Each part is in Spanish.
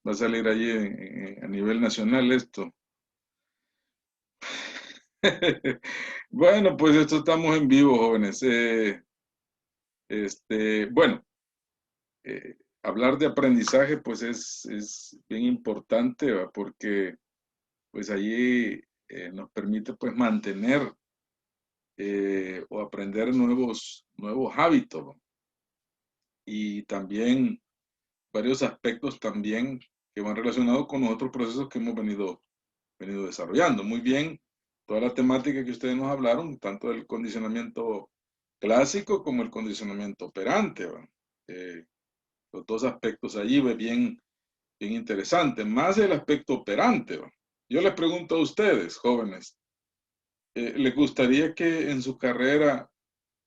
Va a salir allí a nivel nacional esto. Bueno, pues esto estamos en vivo, jóvenes. Bueno, hablar de aprendizaje, pues es bien importante, ¿va? Porque pues allí nos permite pues mantener o aprender nuevos hábitos, ¿va? Y también varios aspectos también que van relacionados con los otros procesos que hemos venido desarrollando. Muy bien, toda la temática que ustedes nos hablaron, tanto del condicionamiento clásico como el condicionamiento operante, ¿va? Eh, los dos aspectos allí, bien interesante, más el aspecto operante, ¿va? Yo les pregunto a ustedes, jóvenes, ¿les gustaría que en su carrera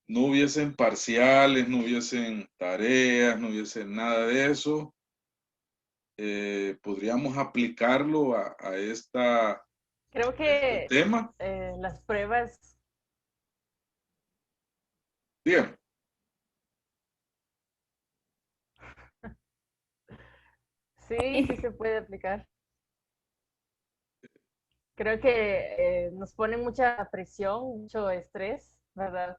no hubiesen parciales, no hubiesen tareas, no hubiesen nada de eso? ¿Podríamos aplicarlo Creo a este que tema? las pruebas, Bien, sí, sí se puede aplicar. Creo que nos ponen mucha presión, mucho estrés, ¿verdad?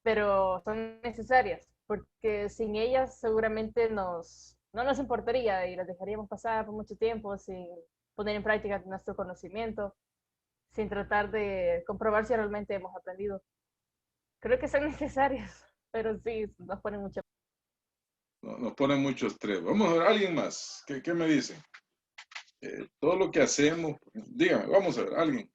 Pero son necesarias, porque sin ellas seguramente no nos importaría y las dejaríamos pasar por mucho tiempo sin poner en práctica nuestro conocimiento, sin tratar de comprobar si realmente hemos aprendido. Creo que son necesarias, pero sí, nos ponen mucha. nos pone mucho estrés. Vamos a ver, alguien más. ¿Qué me dicen? Todo lo que hacemos, dígame, vamos a ver, alguien.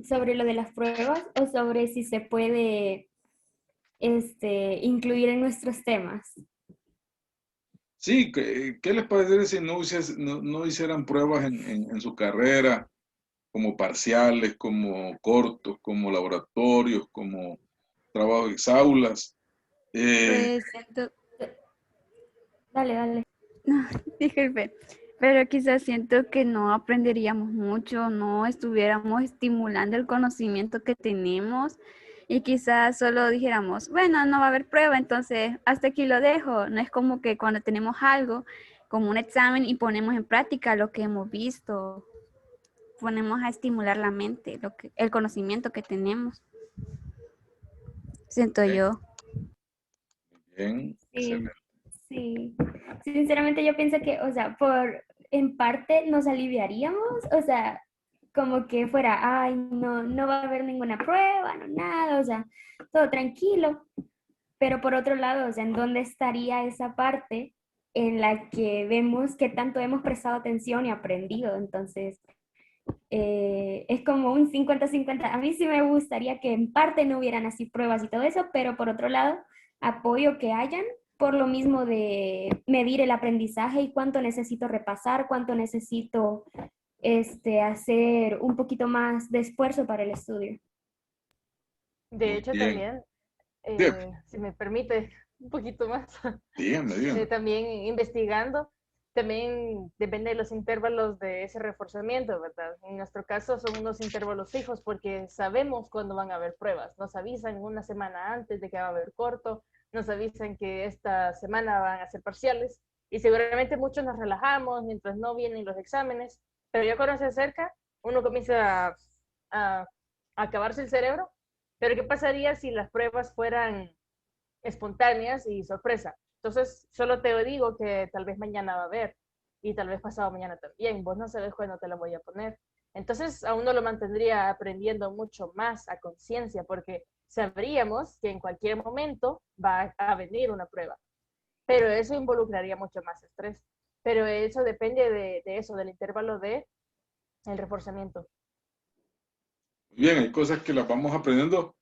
Sobre lo de las pruebas o sobre si se puede incluir en nuestros temas. Sí, ¿qué les parece si no hicieran pruebas en su carrera, como parciales, como cortos, como laboratorios, como trabajos en aulas? Eh, Pues siento, Dale, dale. no, disculpe, pero quizás siento que no aprenderíamos mucho, no estuviéramos estimulando el conocimiento que tenemos y quizás solo dijéramos, bueno, no va a haber prueba, entonces hasta aquí lo dejo. No es como que cuando tenemos algo, como un examen y ponemos en práctica lo que hemos visto, ponemos a estimular la mente, el conocimiento que tenemos, siento bien, yo. bien, Sí, excelente. sí. Sinceramente yo pienso que, o sea, en parte nos aliviaríamos, o sea, como que fuera, ay, no, no va a haber ninguna prueba, no nada, o sea, todo tranquilo. Pero por otro lado, o sea, ¿en dónde estaría esa parte en la que vemos que tanto hemos prestado atención y aprendido? Entonces, es como un 50-50. A mí sí me gustaría que en parte no hubieran así pruebas y todo eso, pero por otro lado, apoyo que hayan por lo mismo de medir el aprendizaje y cuánto necesito repasar, cuánto necesito hacer un poquito más de esfuerzo para el estudio. De Muy hecho, bien. también, Dígame, si me permite un poquito más, dígame. también investigando, también depende de los intervalos de ese reforzamiento, ¿verdad? En nuestro caso son unos intervalos fijos porque sabemos cuándo van a haber pruebas. Nos avisan una semana antes de que va a haber corto, nos avisan que esta semana van a ser parciales y seguramente muchos nos relajamos mientras no vienen los exámenes, pero ya cuando se acerca, uno comienza a acabarse el cerebro. Pero ¿qué pasaría si las pruebas fueran espontáneas y sorpresa? Entonces, solo te digo que tal vez mañana va a haber y tal vez pasado mañana también. Vos no sabes cuándo te la voy a poner. Entonces, a uno lo mantendría aprendiendo mucho más a conciencia porque sabríamos que en cualquier momento va a venir una prueba. Pero eso involucraría mucho más estrés. Pero eso depende de eso, del intervalo de el reforzamiento. Muy bien, hay cosas que las vamos aprendiendo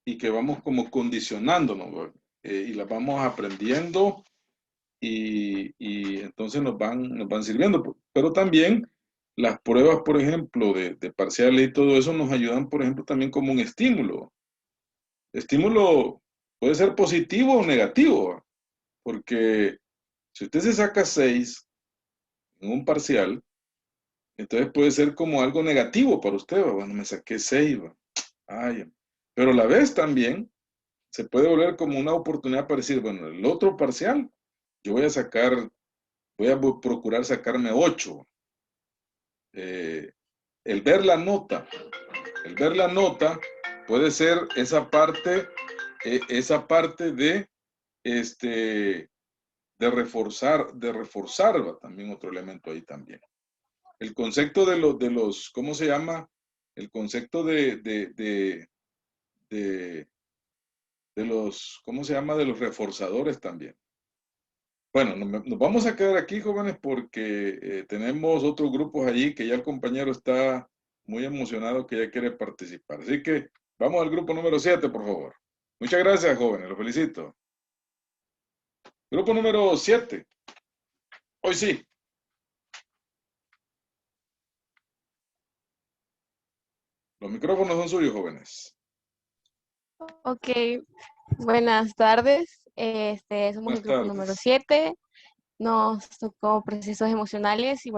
y que vamos como condicionándonos, ¿verdad? Y las vamos aprendiendo y entonces nos van sirviendo. Pero también las pruebas, por ejemplo, de parciales y todo eso nos ayudan, por ejemplo, también como un estímulo. Estímulo puede ser positivo o negativo, ¿va? Porque si usted se saca 6 en un parcial, entonces puede ser como algo negativo para usted, ¿va? Bueno, me saqué 6, ¿va? Ay, pero a la vez también se puede volver como una oportunidad para decir, bueno, el otro parcial, yo voy a sacar voy a procurar sacarme 8. El ver la nota puede ser esa parte de reforzar, ¿va? También otro elemento ahí también. El concepto de los, ¿cómo se llama? El concepto de los, ¿cómo se llama? De los reforzadores también. Bueno, nos vamos a quedar aquí, jóvenes, porque tenemos otros grupos allí que ya el compañero está muy emocionado que ya quiere participar. Así que vamos al grupo número 7, por favor. Muchas gracias, jóvenes, los felicito. Grupo número 7. Hoy sí. Los micrófonos son suyos, jóvenes. Ok, buenas tardes. Somos el grupo número 7. Nos tocó procesos emocionales y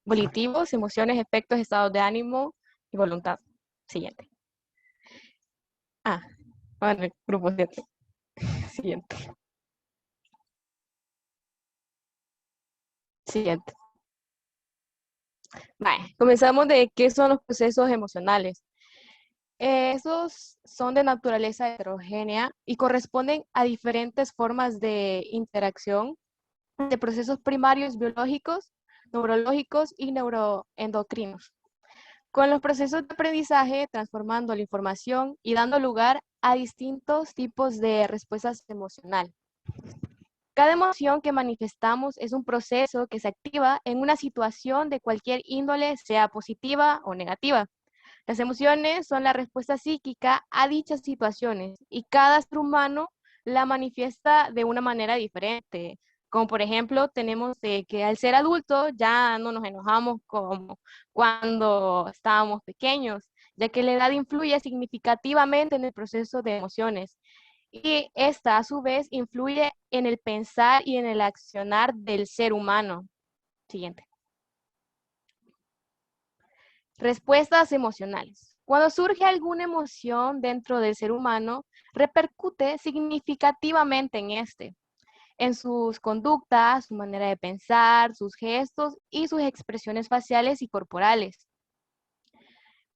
volitivos, emociones, efectos, estados de ánimo y voluntad. Siguiente. Bueno, el grupo 7. Siguiente. Siguiente. Vale, comenzamos de qué son los procesos emocionales. Esos son de naturaleza heterogénea y corresponden a diferentes formas de interacción de procesos primarios biológicos, neurológicos y neuroendocrinos, con los procesos de aprendizaje transformando la información y dando lugar a distintos tipos de respuestas emocionales. Cada emoción que manifestamos es un proceso que se activa en una situación de cualquier índole, sea positiva o negativa. Las emociones son la respuesta psíquica a dichas situaciones y cada ser humano la manifiesta de una manera diferente. Como por ejemplo, tenemos de que al ser adultos ya no nos enojamos como cuando estábamos pequeños, ya que la edad influye significativamente en el proceso de emociones. Y esta, a su vez, influye en el pensar y en el accionar del ser humano. Siguiente. Respuestas emocionales. Cuando surge alguna emoción dentro del ser humano, repercute significativamente en sus conductas, su manera de pensar, sus gestos y sus expresiones faciales y corporales.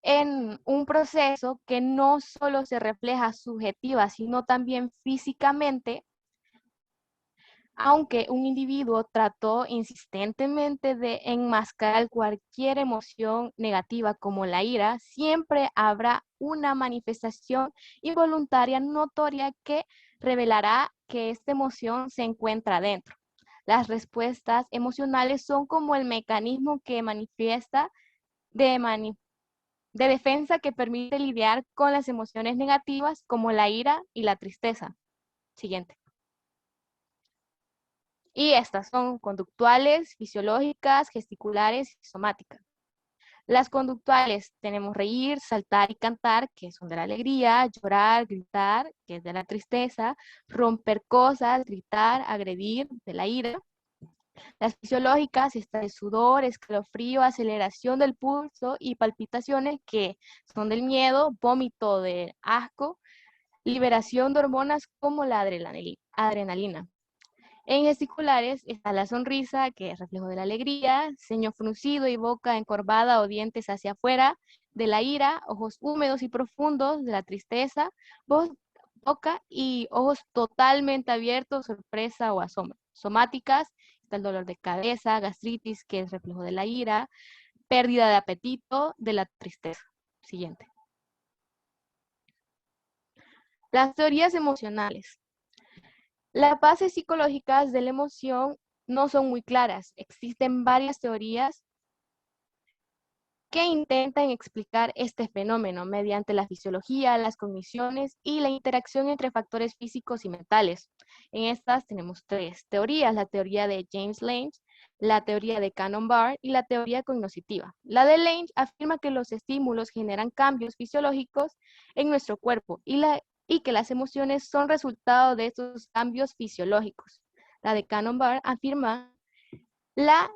En un proceso que no solo se refleja subjetiva, sino también físicamente, aunque un individuo trató insistentemente de enmascarar cualquier emoción negativa como la ira, siempre habrá una manifestación involuntaria notoria que revelará que esta emoción se encuentra dentro. Las respuestas emocionales son como el mecanismo que manifiesta de defensa que permite lidiar con las emociones negativas como la ira y la tristeza. Siguiente. Y estas son conductuales, fisiológicas, gesticulares y somáticas. Las conductuales tenemos reír, saltar y cantar, que son de la alegría, llorar, gritar, que es de la tristeza, romper cosas, gritar, agredir, de la ira. Las fisiológicas están el sudor, escalofrío, aceleración del pulso y palpitaciones, que son del miedo, vómito de asco, liberación de hormonas como la adrenalina. En gesticulares está la sonrisa, que es reflejo de la alegría, ceño fruncido y boca encorvada o dientes hacia afuera, de la ira, ojos húmedos y profundos, de la tristeza, boca y ojos totalmente abiertos, sorpresa o asombro. Somáticas, está el dolor de cabeza, gastritis, que es reflejo de la ira, pérdida de apetito, de la tristeza. Siguiente. Las teorías emocionales. Las bases psicológicas de la emoción no son muy claras. Existen varias teorías que intentan explicar este fenómeno mediante la fisiología, las cogniciones y la interacción entre factores físicos y mentales. En estas tenemos 3 teorías: la teoría de James Lange, la teoría de Cannon-Barr y la teoría cognitiva. La de Lange afirma que los estímulos generan cambios fisiológicos en nuestro cuerpo y que las emociones son resultado de estos cambios fisiológicos. La de Cannon-Barr afirma la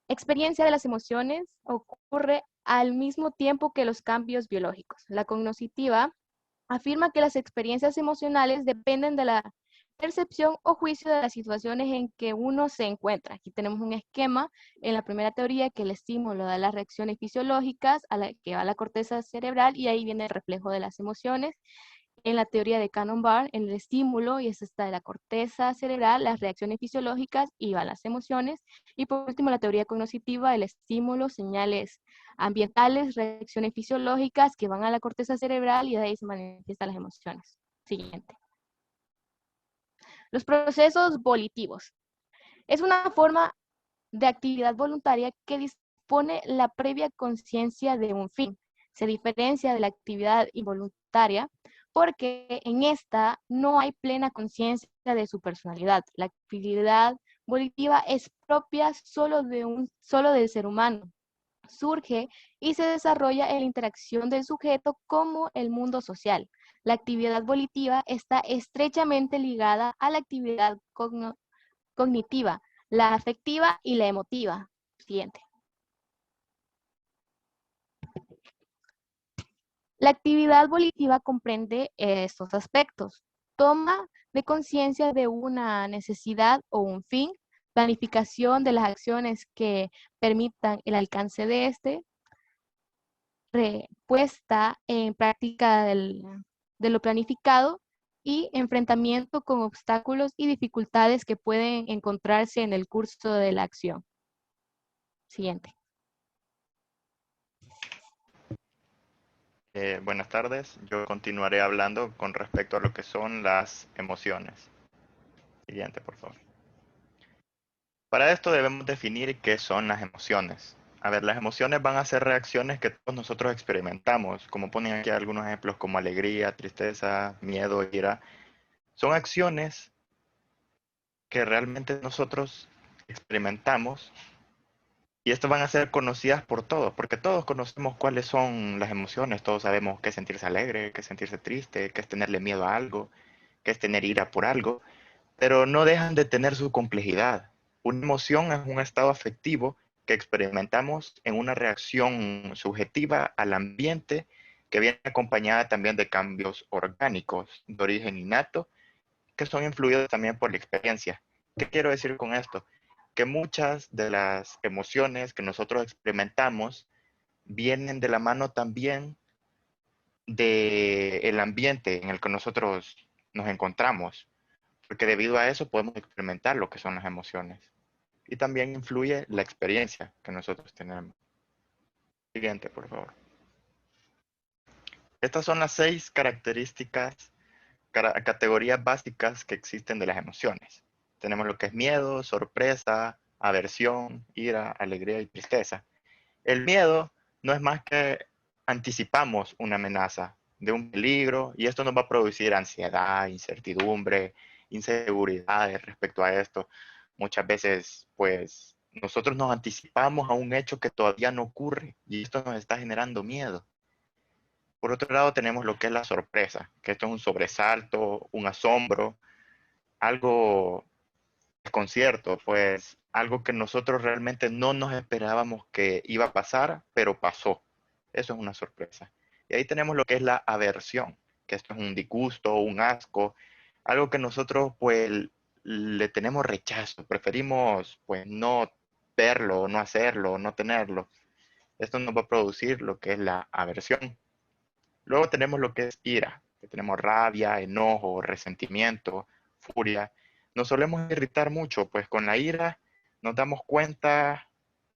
experiencia de las emociones ocurre al mismo tiempo que los cambios biológicos. La cognitiva afirma que las experiencias emocionales dependen de la percepción o juicio de las situaciones en que uno se encuentra. Aquí tenemos un esquema en la primera teoría que el estímulo da las reacciones fisiológicas a la que va la corteza cerebral y ahí viene el reflejo de las emociones. En la teoría de Cannon-Barr, el estímulo, y esta está de la corteza cerebral, las reacciones fisiológicas y van las emociones. Y por último, la teoría cognitiva, el estímulo, señales ambientales, reacciones fisiológicas que van a la corteza cerebral y de ahí se manifiestan las emociones. Siguiente. Los procesos volitivos. Es una forma de actividad voluntaria que dispone la previa conciencia de un fin. Se diferencia de la actividad involuntaria porque en esta no hay plena conciencia de su personalidad. La actividad volitiva es propia solo del ser humano. Surge y se desarrolla en la interacción del sujeto como el mundo social. La actividad volitiva está estrechamente ligada a la actividad cognitiva, la afectiva y la emotiva. Siguiente. La actividad volitiva comprende estos aspectos. Toma de conciencia de una necesidad o un fin, planificación de las acciones que permitan el alcance de este, puesta en práctica de lo planificado y enfrentamiento con obstáculos y dificultades que pueden encontrarse en el curso de la acción. Siguiente. Buenas tardes, yo continuaré hablando con respecto a lo que son las emociones. Siguiente, por favor. Para esto debemos definir qué son las emociones. A ver, las emociones van a ser reacciones que todos nosotros experimentamos, como ponen aquí algunos ejemplos como alegría, tristeza, miedo, ira. Son acciones que realmente nosotros experimentamos y estas van a ser conocidas por todos, porque todos conocemos cuáles son las emociones, todos sabemos qué es sentirse alegre, qué es sentirse triste, qué es tenerle miedo a algo, qué es tener ira por algo, pero no dejan de tener su complejidad. Una emoción es un estado afectivo que experimentamos en una reacción subjetiva al ambiente que viene acompañada también de cambios orgánicos de origen innato que son influidos también por la experiencia. ¿Qué quiero decir con esto? Que muchas de las emociones que nosotros experimentamos vienen de la mano también del ambiente en el que nosotros nos encontramos, porque debido a eso podemos experimentar lo que son las emociones. Y también influye la experiencia que nosotros tenemos. Siguiente, por favor. Estas son las 6 características, categorías básicas que existen de las emociones. Tenemos lo que es miedo, sorpresa, aversión, ira, alegría y tristeza. El miedo no es más que anticipamos una amenaza de un peligro y esto nos va a producir ansiedad, incertidumbre, inseguridades respecto a esto. Muchas veces, pues, nosotros nos anticipamos a un hecho que todavía no ocurre y esto nos está generando miedo. Por otro lado, tenemos lo que es la sorpresa, que esto es un sobresalto, un asombro, algo desconcierto, pues algo que nosotros realmente no nos esperábamos que iba a pasar, pero pasó. Eso es una sorpresa. Y ahí tenemos lo que es la aversión, que esto es un disgusto, un asco, algo que nosotros pues le tenemos rechazo, preferimos pues no verlo, no hacerlo, no tenerlo. Esto nos va a producir lo que es la aversión. Luego tenemos lo que es ira, que tenemos rabia, enojo, resentimiento, furia. Nos solemos irritar mucho, pues con la ira nos damos cuenta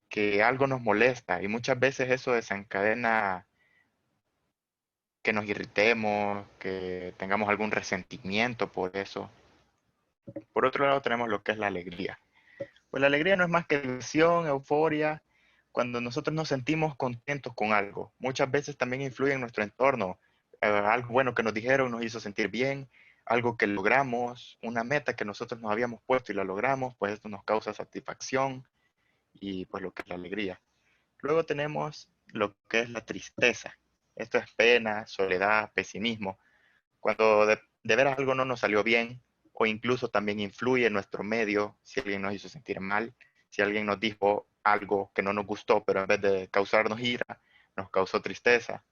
que algo nos molesta y muchas veces eso desencadena que nos irritemos, que tengamos algún resentimiento por eso. Por otro lado tenemos lo que es la alegría. Pues la alegría no es más que diversión, euforia, cuando nosotros nos sentimos contentos con algo. Muchas veces también influye en nuestro entorno. Algo bueno que nos dijeron nos hizo sentir bien, algo que logramos, una meta que nosotros nos habíamos puesto y la logramos, pues esto nos causa satisfacción y pues lo que es la alegría. Luego tenemos lo que es la tristeza. Esto es pena, soledad, pesimismo. Cuando de veras algo no nos salió bien, o incluso también influye en nuestro medio, si alguien nos hizo sentir mal, si alguien nos dijo algo que no nos gustó, pero en vez de causarnos ira, nos causó tristeza.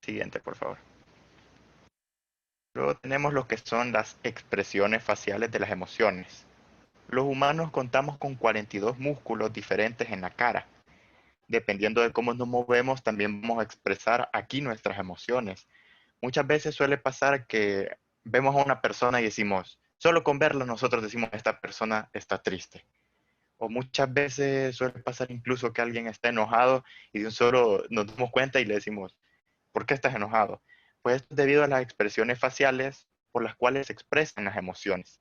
Siguiente, por favor. Luego tenemos lo que son las expresiones faciales de las emociones. Los humanos contamos con 42 músculos diferentes en la cara. Dependiendo de cómo nos movemos, también vamos a expresar aquí nuestras emociones. Muchas veces suele pasar que vemos a una persona y decimos, solo con verla nosotros decimos, esta persona está triste. O muchas veces suele pasar incluso que alguien está enojado y de un solo nos damos cuenta y le decimos, ¿por qué estás enojado? Pues esto es debido a las expresiones faciales por las cuales se expresan las emociones.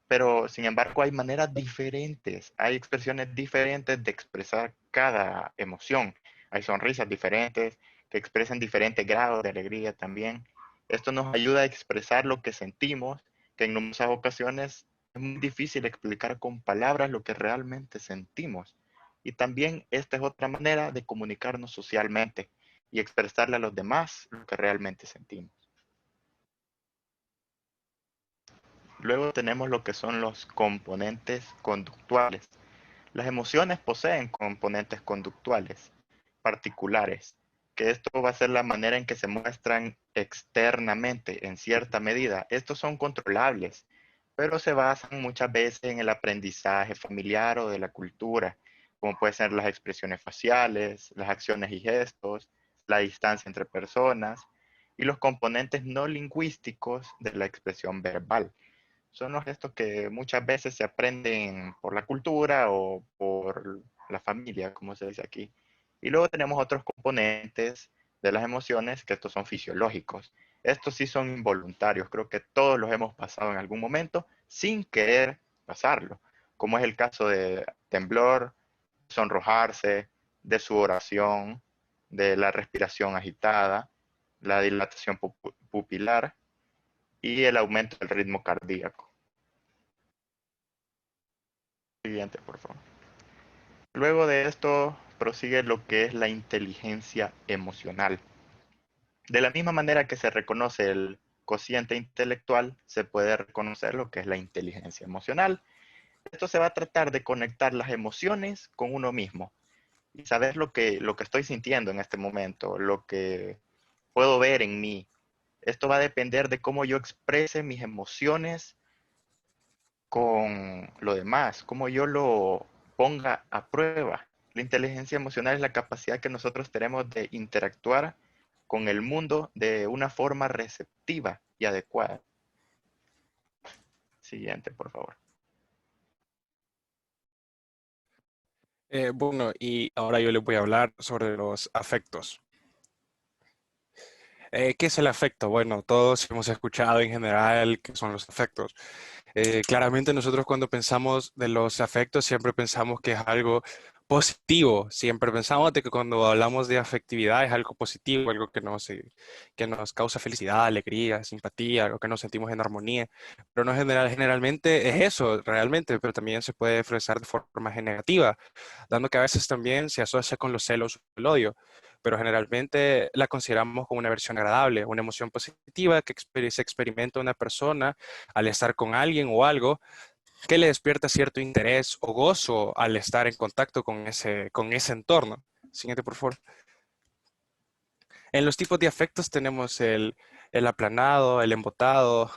Pero, sin embargo, hay maneras diferentes, hay expresiones diferentes de expresar cada emoción. Hay sonrisas diferentes que expresan diferentes grados de alegría también. Esto nos ayuda a expresar lo que sentimos, que en muchas ocasiones es muy difícil explicar con palabras lo que realmente sentimos. Y también esta es otra manera de comunicarnos socialmente y expresarle a los demás lo que realmente sentimos. Luego tenemos lo que son los componentes conductuales. Las emociones poseen componentes conductuales particulares, que esto va a ser la manera en que se muestran externamente en cierta medida. Estos son controlables, pero se basan muchas veces en el aprendizaje familiar o de la cultura, como pueden ser las expresiones faciales, las acciones y gestos, la distancia entre personas y los componentes no lingüísticos de la expresión verbal. Son los gestos que muchas veces se aprenden por la cultura o por la familia, como se dice aquí. Y luego tenemos otros componentes de las emociones que estos son fisiológicos. Estos sí son involuntarios. Creo que todos los hemos pasado en algún momento sin querer pasarlo, como es el caso de temblor, sonrojarse, de sudoración, de la respiración agitada, la dilatación pupilar y el aumento del ritmo cardíaco. Siguiente, por favor. Luego de esto prosigue lo que es la inteligencia emocional. De la misma manera que se reconoce el cociente intelectual, se puede reconocer lo que es la inteligencia emocional. Esto se va a tratar de conectar las emociones con uno mismo y saber lo que estoy sintiendo en este momento, lo que puedo ver en mí. Esto va a depender de cómo yo exprese mis emociones con lo demás, cómo yo lo ponga a prueba. La inteligencia emocional es la capacidad que nosotros tenemos de interactuar con el mundo de una forma receptiva y adecuada. Siguiente, por favor. Bueno, y ahora yo les voy a hablar sobre los afectos. ¿Qué es el afecto? Bueno, todos hemos escuchado en general qué son los afectos. Claramente nosotros cuando pensamos de los afectos siempre pensamos que es algo positivo, siempre pensamos de que cuando hablamos de afectividad es algo positivo, algo que nos causa felicidad, alegría, simpatía, algo que nos sentimos en armonía, pero no generalmente es eso, realmente, pero también se puede expresar de forma negativa, dando que a veces también se asocia con los celos o el odio, pero generalmente la consideramos como una versión agradable, una emoción positiva que se experimenta una persona al estar con alguien o algo que le despierta cierto interés o gozo al estar en contacto con ese entorno. Siguiente, por favor. En los tipos de afectos tenemos el aplanado, el embotado,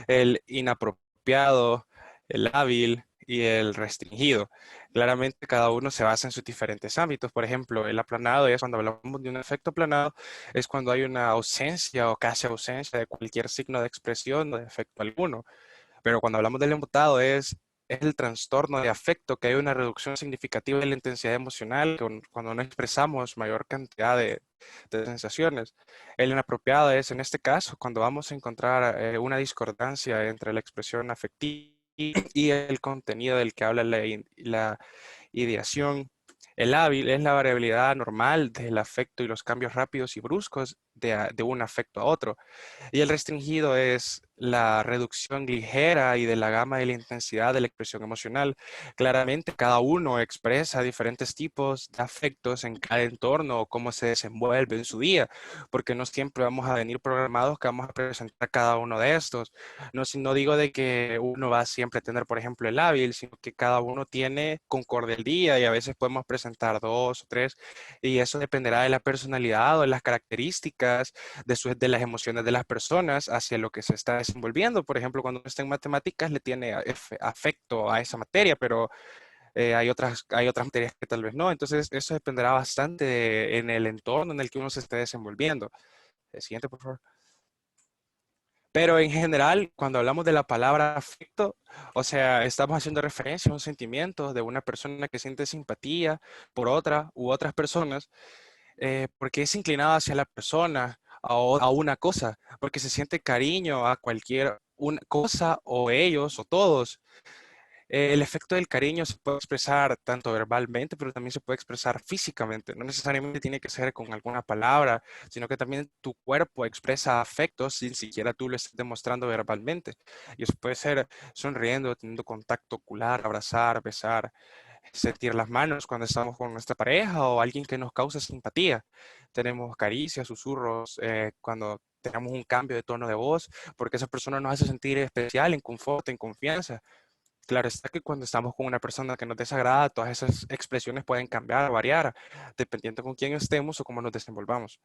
el inapropiado, el hábil y el restringido. Claramente cada uno se basa en sus diferentes ámbitos. Por ejemplo, el aplanado es cuando hablamos de un efecto aplanado, es cuando hay una ausencia o casi ausencia de cualquier signo de expresión o de efecto alguno. Pero cuando hablamos del embotado es el trastorno de afecto, que hay una reducción significativa de la intensidad emocional cuando no expresamos mayor cantidad de sensaciones. El inapropiado es, en este caso, cuando vamos a encontrar una discordancia entre la expresión afectiva y el contenido del que habla la ideación. El hábil es la variabilidad normal del afecto y los cambios rápidos y bruscos de un afecto a otro. Y el restringido es la reducción ligera y de la gama de la intensidad de la expresión emocional. Claramente cada uno expresa diferentes tipos de afectos en cada entorno o cómo se desenvuelve en su día, porque no siempre vamos a venir programados que vamos a presentar cada uno de estos. No digo de que uno va a siempre a tener, por ejemplo, el hábil, sino que cada uno tiene concorde el día y a veces podemos presentar dos o tres y eso dependerá de la personalidad o de las características características de las emociones de las personas hacia lo que se está desenvolviendo. Por ejemplo, cuando uno está en matemáticas le tiene afecto a esa materia, pero hay otras materias que tal vez no. Entonces, eso dependerá bastante en el entorno en el que uno se esté desenvolviendo. El siguiente, por favor. Pero en general, cuando hablamos de la palabra afecto, o sea, estamos haciendo referencia a un sentimiento de una persona que siente simpatía por otra u otras personas, porque es inclinado hacia la persona a una cosa, porque se siente cariño a cualquier una cosa o ellos o todos. El efecto del cariño se puede expresar tanto verbalmente, pero también se puede expresar físicamente. No necesariamente tiene que ser con alguna palabra, sino que también tu cuerpo expresa afectos sin siquiera tú lo estés demostrando verbalmente. Y eso puede ser sonriendo, teniendo contacto ocular, abrazar, besar, sentir las manos cuando estamos con nuestra pareja o alguien que nos causa simpatía. Tenemos caricias, susurros, cuando tenemos un cambio de tono de voz, porque esa persona nos hace sentir especial, en confort, en confianza. Claro está que cuando estamos con una persona que nos desagrada, todas esas expresiones pueden cambiar o variar, dependiendo con quién estemos o cómo nos desenvolvamos.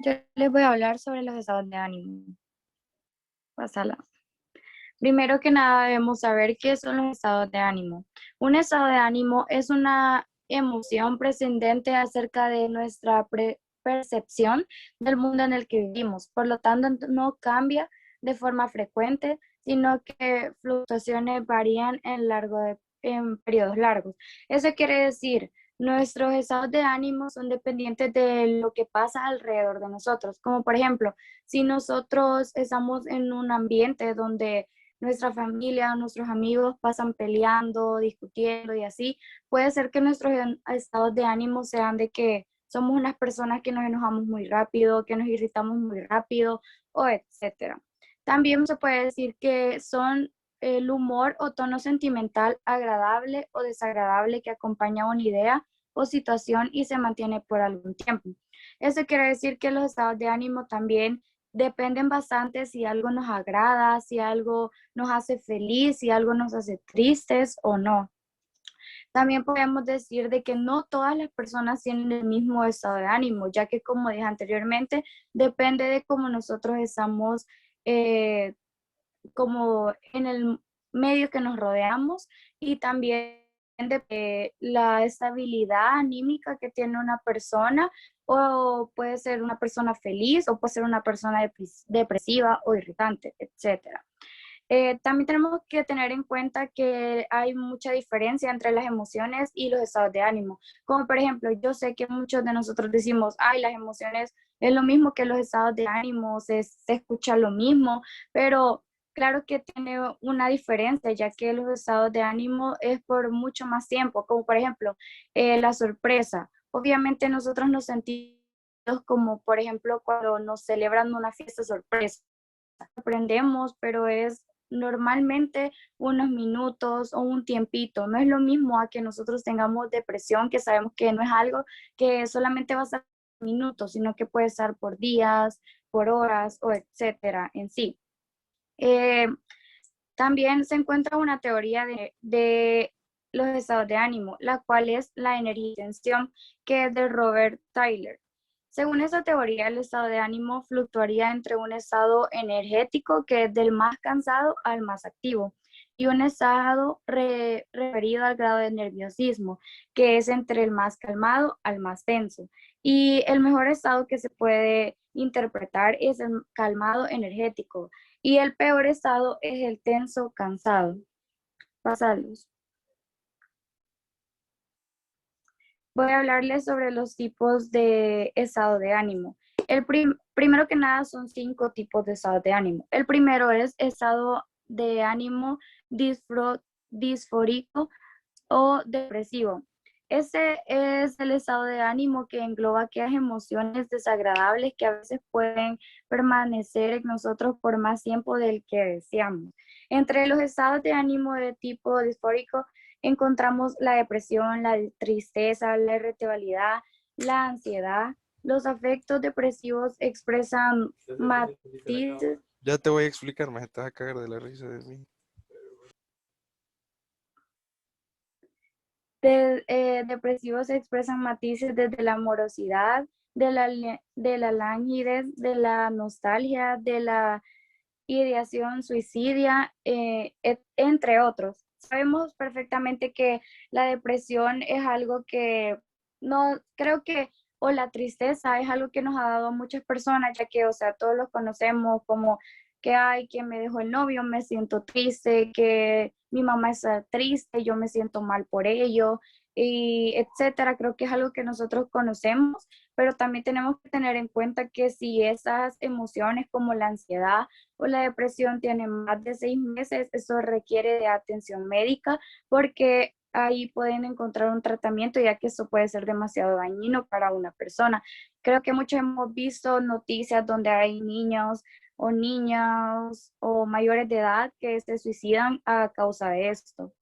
Yo les voy a hablar sobre los estados de ánimo. Pásala. Primero que nada debemos saber qué son los estados de ánimo. Un estado de ánimo es una emoción prescindente acerca de nuestra percepción del mundo en el que vivimos. Por lo tanto, no cambia de forma frecuente, sino que fluctuaciones varían en periodos largos. Eso quiere decir, nuestros estados de ánimo son dependientes de lo que pasa alrededor de nosotros. Como por ejemplo, si nosotros estamos en un ambiente donde nuestra familia, nuestros amigos pasan peleando, discutiendo y así, puede ser que nuestros estados de ánimo sean de que somos unas personas que nos enojamos muy rápido, que nos irritamos muy rápido, o etcétera. También se puede decir que son el humor o tono sentimental agradable o desagradable que acompaña una idea o situación y se mantiene por algún tiempo. Eso quiere decir que los estados de ánimo también dependen bastante si algo nos agrada, si algo nos hace feliz, si algo nos hace tristes o no. También podemos decir de que no todas las personas tienen el mismo estado de ánimo, ya que como dije anteriormente, depende de cómo nosotros estamos como en el medio que nos rodeamos y también de la estabilidad anímica que tiene una persona, o puede ser una persona feliz o puede ser una persona depresiva o irritante, etcétera. También tenemos que tener en cuenta que hay mucha diferencia entre las emociones y los estados de ánimo. Como por ejemplo, yo sé que muchos de nosotros decimos, ay, las emociones es lo mismo que los estados de ánimo, se escucha lo mismo, pero claro que tiene una diferencia, ya que los estados de ánimo es por mucho más tiempo, como por ejemplo la sorpresa. Obviamente nosotros nos sentimos como, por ejemplo, cuando nos celebran una fiesta sorpresa. Aprendemos, pero es normalmente unos minutos o un tiempito. No es lo mismo a que nosotros tengamos depresión, que sabemos que no es algo que solamente va a estar minutos, sino que puede estar por días, por horas o etcétera en sí. También se encuentra una teoría de los estados de ánimo, la cual es la energía y tensión, que es de Robert Tyler. Según esta teoría, el estado de ánimo fluctuaría entre un estado energético, que es del más cansado al más activo, y un estado referido al grado de nerviosismo, que es entre el más calmado al más tenso. Y el mejor estado que se puede interpretar es el calmado energético, y el peor estado es el tenso cansado. Pasalos. Voy a hablarles sobre los tipos de estado de ánimo. Primero que nada son 5 tipos de estado de ánimo. El primero es estado de ánimo disfórico o depresivo. Ese es el estado de ánimo que engloba aquellas emociones desagradables que a veces pueden permanecer en nosotros por más tiempo del que deseamos. Entre los estados de ánimo de tipo disfórico encontramos la depresión, la tristeza, la irritabilidad, la ansiedad. Los afectos depresivos expresan matices. Ya te voy a explicar, me estás a cagar de la risa de mí. Depresivos se expresan matices desde la morosidad, de la languidez, de la nostalgia, de la ideación suicidia, entre otros. Sabemos perfectamente que la depresión es algo que no, creo que, o la tristeza es algo que nos ha dado a muchas personas, ya que, o sea, todos los conocemos como que hay que me dejó el novio, me siento triste, que mi mamá está triste, yo me siento mal por ello, y etcétera. Creo que es algo que nosotros conocemos, pero también tenemos que tener en cuenta que si esas emociones como la ansiedad o la depresión tienen más de 6 meses, eso requiere de atención médica porque ahí pueden encontrar un tratamiento ya que eso puede ser demasiado dañino para una persona. Creo que muchos hemos visto noticias donde hay niños o niñas o mayores de edad que se suicidan a causa de esto.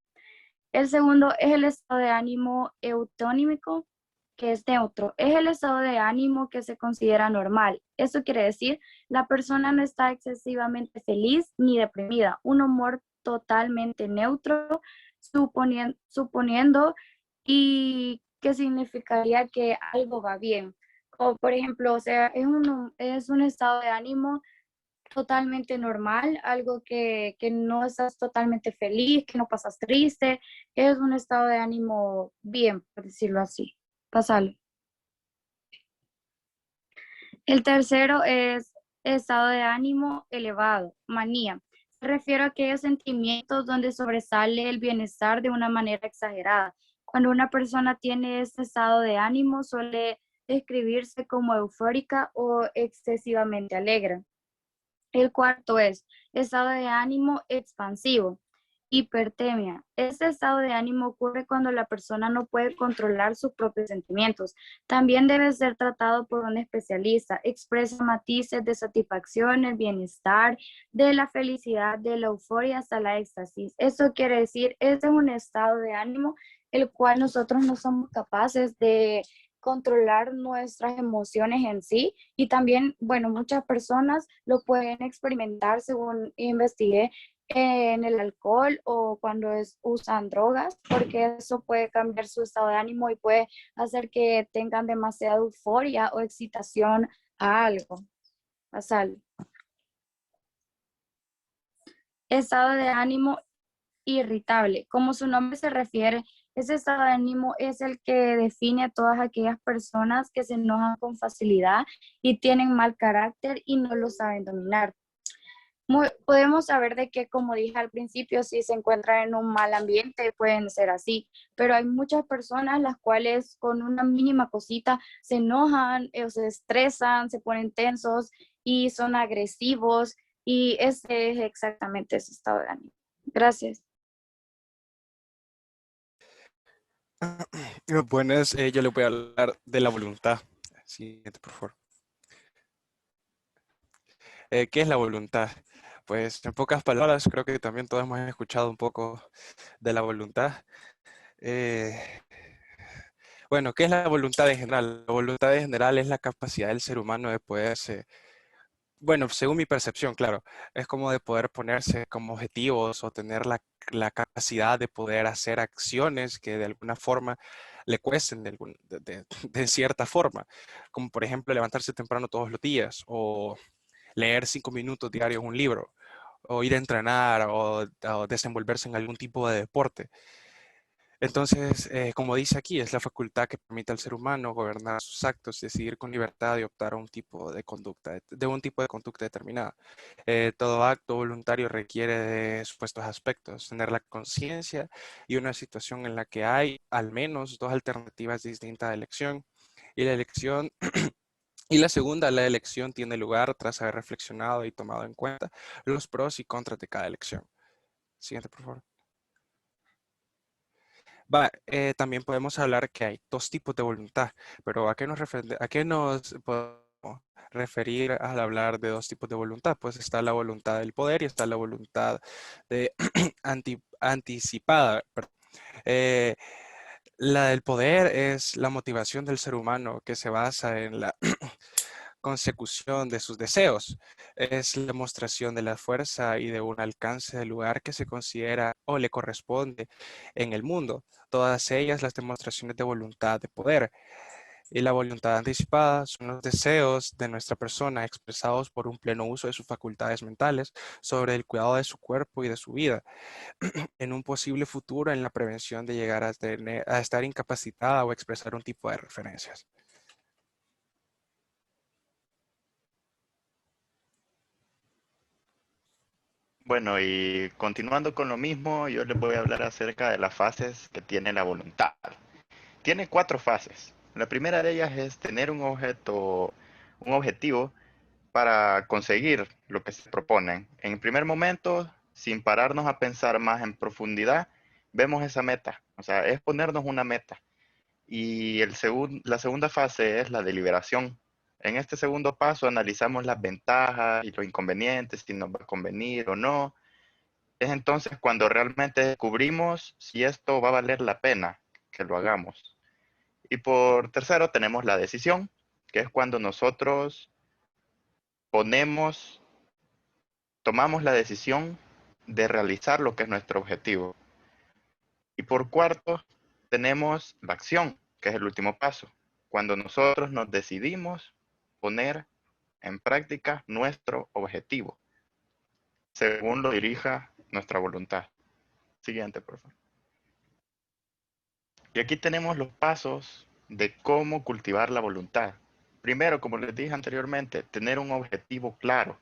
El segundo es el estado de ánimo eutónico, que es neutro. Es el estado de ánimo que se considera normal. Eso quiere decir, la persona no está excesivamente feliz ni deprimida. Un humor totalmente neutro, suponiendo y que significaría que algo va bien. O por ejemplo, o sea, es un estado de ánimo totalmente normal, algo que no estás totalmente feliz, que no pasas triste, es un estado de ánimo bien, por decirlo así. Pásalo. El tercero es estado de ánimo elevado, manía. Se refiere a aquellos sentimientos donde sobresale el bienestar de una manera exagerada. Cuando una persona tiene este estado de ánimo, suele describirse como eufórica o excesivamente alegre. El cuarto es estado de ánimo expansivo, hipertemia. Este estado de ánimo ocurre cuando la persona no puede controlar sus propios sentimientos. También debe ser tratado por un especialista. Expresa matices de satisfacción, el bienestar, de la felicidad, de la euforia hasta la éxtasis. Eso quiere decir, este es un estado de ánimo el cual nosotros no somos capaces de controlar nuestras emociones en sí y también, bueno, muchas personas lo pueden experimentar según investigué en el alcohol o cuando usan drogas, porque eso puede cambiar su estado de ánimo y puede hacer que tengan demasiada euforia o excitación a algo. Pasal. Estado de ánimo irritable. Como su nombre se refiere, ese estado de ánimo es el que define a todas aquellas personas que se enojan con facilidad y tienen mal carácter y no lo saben dominar. Podemos saber de que, como dije al principio, si se encuentran en un mal ambiente pueden ser así, pero hay muchas personas las cuales con una mínima cosita se enojan o se estresan, se ponen tensos y son agresivos y ese es exactamente ese estado de ánimo. Gracias. Buenas, yo le voy a hablar de la voluntad. Siguiente, por favor. ¿Qué es la voluntad? Pues en pocas palabras, creo que también todos hemos escuchado un poco de la voluntad. Bueno, ¿qué es la voluntad en general? La voluntad en general es la capacidad del ser humano de poderse, bueno, según mi percepción, claro, es como de poder ponerse como objetivos o tener la capacidad de poder hacer acciones que de alguna forma le cuesten de cierta forma, como por ejemplo levantarse temprano todos los días o leer 5 minutos diarios un libro o ir a entrenar o desenvolverse en algún tipo de deporte. Entonces, como dice aquí, es la facultad que permite al ser humano gobernar sus actos, decidir con libertad y optar a un tipo de conducta, de un tipo de conducta determinada. Todo acto voluntario requiere de supuestos aspectos, tener la conciencia y una situación en la que hay al menos dos alternativas distintas de elección. Y la elección, y la segunda, la elección tiene lugar tras haber reflexionado y tomado en cuenta los pros y contras de cada elección. Siguiente, por favor. También podemos hablar que hay dos tipos de voluntad, pero ¿a qué nos podemos referir al hablar de dos tipos de voluntad? Pues está la voluntad del poder y está la voluntad de anticipada. La del poder es la motivación del ser humano que se basa en consecución de sus deseos. Es la demostración de la fuerza y de un alcance del lugar que se considera o le corresponde en el mundo. Todas ellas las demostraciones de voluntad de poder. Y la voluntad anticipada son los deseos de nuestra persona expresados por un pleno uso de sus facultades mentales sobre el cuidado de su cuerpo y de su vida, en un posible futuro en la prevención de llegar a estar incapacitada o expresar un tipo de referencias. Bueno, y continuando con lo mismo, yo les voy a hablar acerca de las fases que tiene la voluntad. Tiene 4 fases. La primera de ellas es tener un objetivo para conseguir lo que se proponen. En el primer momento, sin pararnos a pensar más en profundidad, vemos esa meta. O sea, es ponernos una meta. Y la segunda fase es la deliberación. En este segundo paso analizamos las ventajas y los inconvenientes, si nos va a convenir o no. Es entonces cuando realmente descubrimos si esto va a valer la pena que lo hagamos. Y por tercero tenemos la decisión, que es cuando nosotros tomamos la decisión de realizar lo que es nuestro objetivo. Y por cuarto tenemos la acción, que es el último paso, cuando nosotros nos decidimos poner en práctica nuestro objetivo, según lo dirija nuestra voluntad. Siguiente, por favor. Y aquí tenemos los pasos de cómo cultivar la voluntad. Primero, como les dije anteriormente, tener un objetivo claro.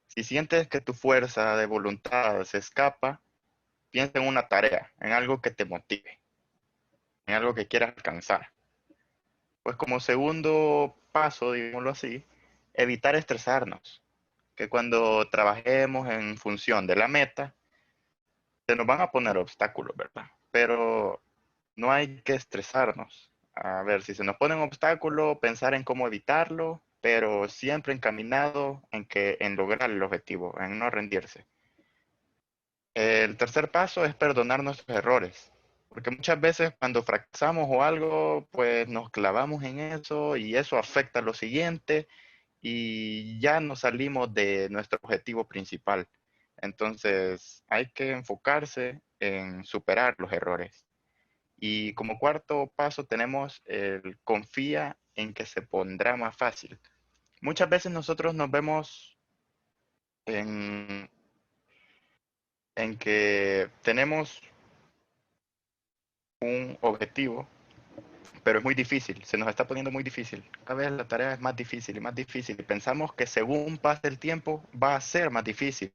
Si sientes que tu fuerza de voluntad se escapa, piensa en una tarea, en algo que te motive, en algo que quieras alcanzar. Pues como segundo paso, digámoslo así, evitar estresarnos. Que cuando trabajemos en función de la meta, se nos van a poner obstáculos, ¿verdad? Pero no hay que estresarnos. A ver, si se nos pone un obstáculo, pensar en cómo evitarlo, pero siempre encaminado en lograr el objetivo, en no rendirse. El tercer paso es perdonar nuestros errores, porque muchas veces cuando fracasamos o algo, pues nos clavamos en eso y eso afecta a lo siguiente y ya nos salimos de nuestro objetivo principal. Entonces hay que enfocarse en superar los errores. Y como cuarto paso tenemos el confía en que se pondrá más fácil. Muchas veces nosotros nos vemos en, en que tenemos un objetivo, pero es muy difícil, se nos está poniendo muy difícil. Cada vez la tarea es más difícil y más difícil. Y pensamos que según pase el tiempo va a ser más difícil,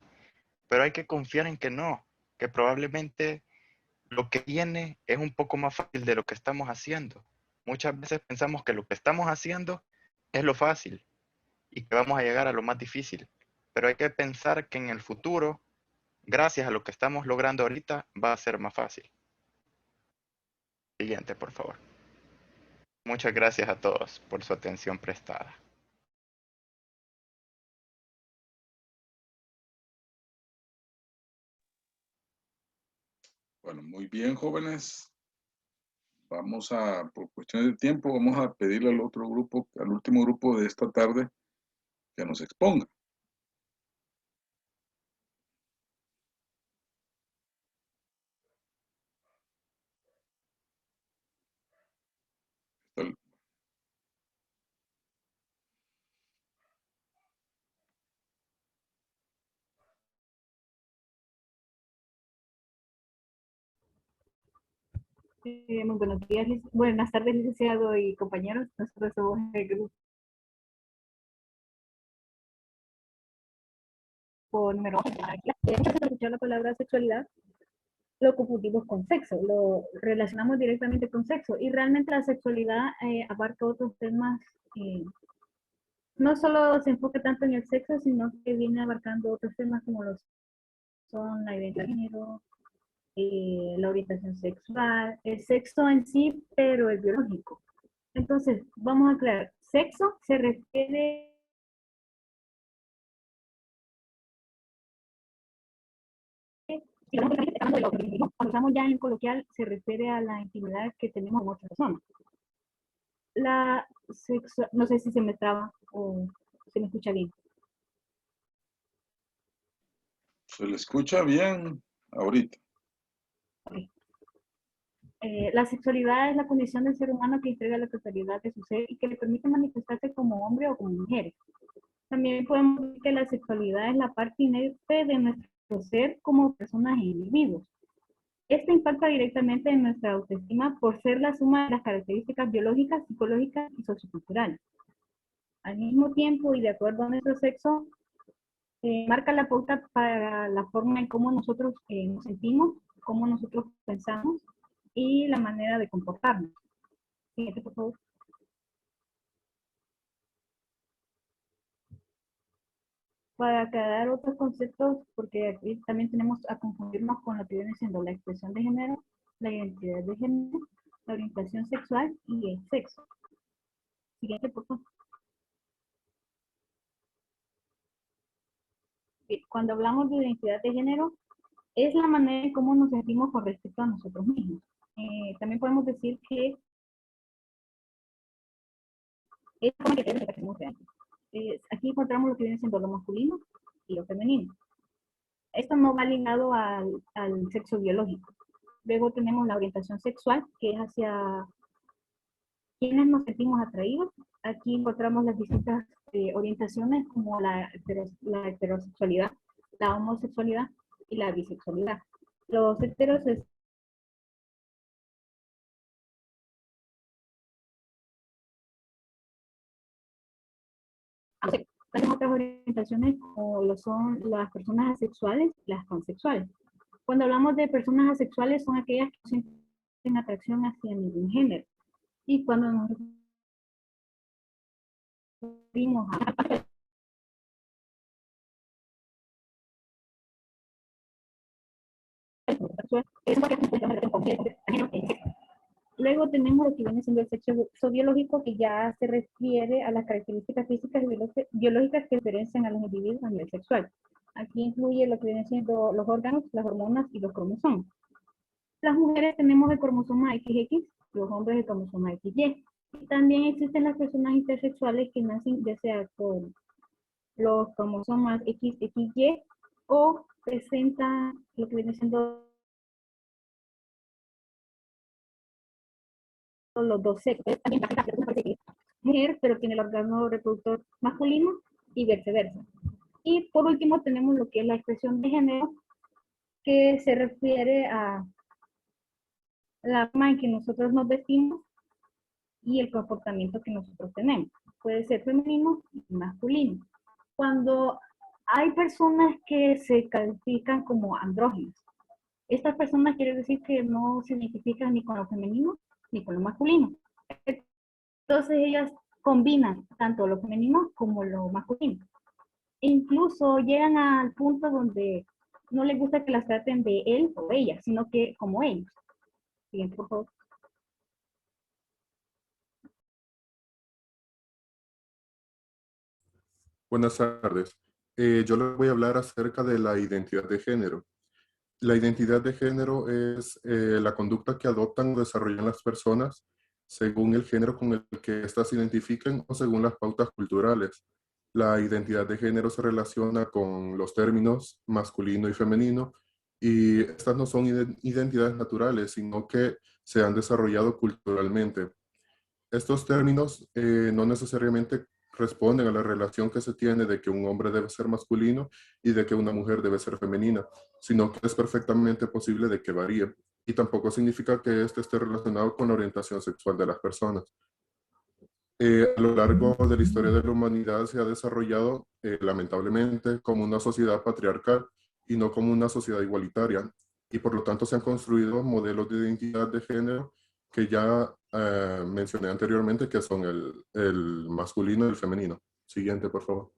pero hay que confiar en que no, que probablemente lo que viene es un poco más fácil de lo que estamos haciendo. Muchas veces pensamos que lo que estamos haciendo es lo fácil y que vamos a llegar a lo más difícil, pero hay que pensar que en el futuro, gracias a lo que estamos logrando ahorita, va a ser más fácil. Siguiente, por favor. Muchas gracias a todos por su atención prestada. Bueno, muy bien, jóvenes. Vamos a, por cuestiones de tiempo, vamos a pedirle al otro grupo, al último grupo de esta tarde, que nos exponga. Muy buenos días, buenas tardes, licenciado y compañeros. Nosotros somos el grupo número 11. Hemos escuchado la palabra sexualidad, lo confundimos con sexo, lo relacionamos directamente con sexo y realmente la sexualidad abarca otros temas, no solo se enfoca tanto en el sexo, sino que viene abarcando otros temas como son la identidad de género, la orientación sexual, el sexo en sí, pero el biológico. Entonces, vamos a aclarar, sexo se refiere cuando estamos ya en coloquial, se refiere a la intimidad que tenemos con otra persona. no sé si se me traba o se me escucha bien. Se le escucha bien ahorita. Okay. La sexualidad es la condición del ser humano que entrega la totalidad de su ser y que le permite manifestarse como hombre o como mujer. También podemos decir que la sexualidad es la parte inerte de nuestro ser como personas e individuos. Esto impacta directamente en nuestra autoestima por ser la suma de las características biológicas, psicológicas y socioculturales. Al mismo tiempo y de acuerdo a nuestro sexo, marca la pauta para la forma en cómo nosotros nos sentimos, cómo nosotros pensamos y la manera de comportarnos. Siguiente, por favor. Para aclarar otros conceptos, porque aquí también tenemos a confundirnos con lo que viene siendo la expresión de género, la identidad de género, la orientación sexual y el sexo. Siguiente, por favor. Cuando hablamos de identidad de género, es la manera en cómo nos sentimos con respecto a nosotros mismos. También podemos decir que es como que tenemos aquí encontramos lo que viene siendo lo masculino y lo femenino. Esto no va ligado al sexo biológico. Luego tenemos la orientación sexual, que es hacia quienes nos sentimos atraídos. Aquí encontramos las distintas orientaciones como la heterosexualidad, la homosexualidad y la bisexualidad. Los heterosexuales tenemos otras orientaciones como lo son las personas asexuales, las pansexuales. Cuando hablamos de personas asexuales son aquellas que no sienten atracción hacia ningún género. Y cuando nos referimos a luego tenemos lo que viene siendo el sexo biológico, que ya se refiere a las características físicas y biológicas que diferencian a los individuos a nivel sexual. Aquí incluye lo que vienen siendo los órganos, las hormonas y los cromosomas. Las mujeres tenemos el cromosoma XX, los hombres el cromosoma XY. Y también existen las personas intersexuales que nacen ya sea con los cromosomas XXY o presentan lo que viene siendo los dos sexos. También mujer, pero tiene el órgano reproductor masculino y viceversa. Y por último tenemos lo que es la expresión de género, que se refiere a la forma en que nosotros nos vestimos y el comportamiento que nosotros tenemos. Puede ser femenino y masculino. Cuando hay personas que se califican como andróginas, estas personas quiere decir que no se identifican ni con lo femenino ni con lo masculino. Entonces ellas combinan tanto lo femenino como lo masculino. E incluso llegan al punto donde no les gusta que las traten de él o ella, sino que como ellos. Siguiente, por favor. Buenas tardes. Yo les voy a hablar acerca de la identidad de género. La identidad de género es la conducta que adoptan o desarrollan las personas según el género con el que éstas se identifiquen o según las pautas culturales. La identidad de género se relaciona con los términos masculino y femenino, y estas no son identidades naturales, sino que se han desarrollado culturalmente. Estos términos no necesariamente responden a la relación que se tiene de que un hombre debe ser masculino y de que una mujer debe ser femenina, sino que es perfectamente posible de que varíe. Y tampoco significa que este esté relacionado con la orientación sexual de las personas. A lo largo de la historia de la humanidad se ha desarrollado, lamentablemente, como una sociedad patriarcal y no como una sociedad igualitaria. Y por lo tanto se han construido modelos de identidad de género que ya mencioné anteriormente, que son el masculino y el femenino. Siguiente, por favor.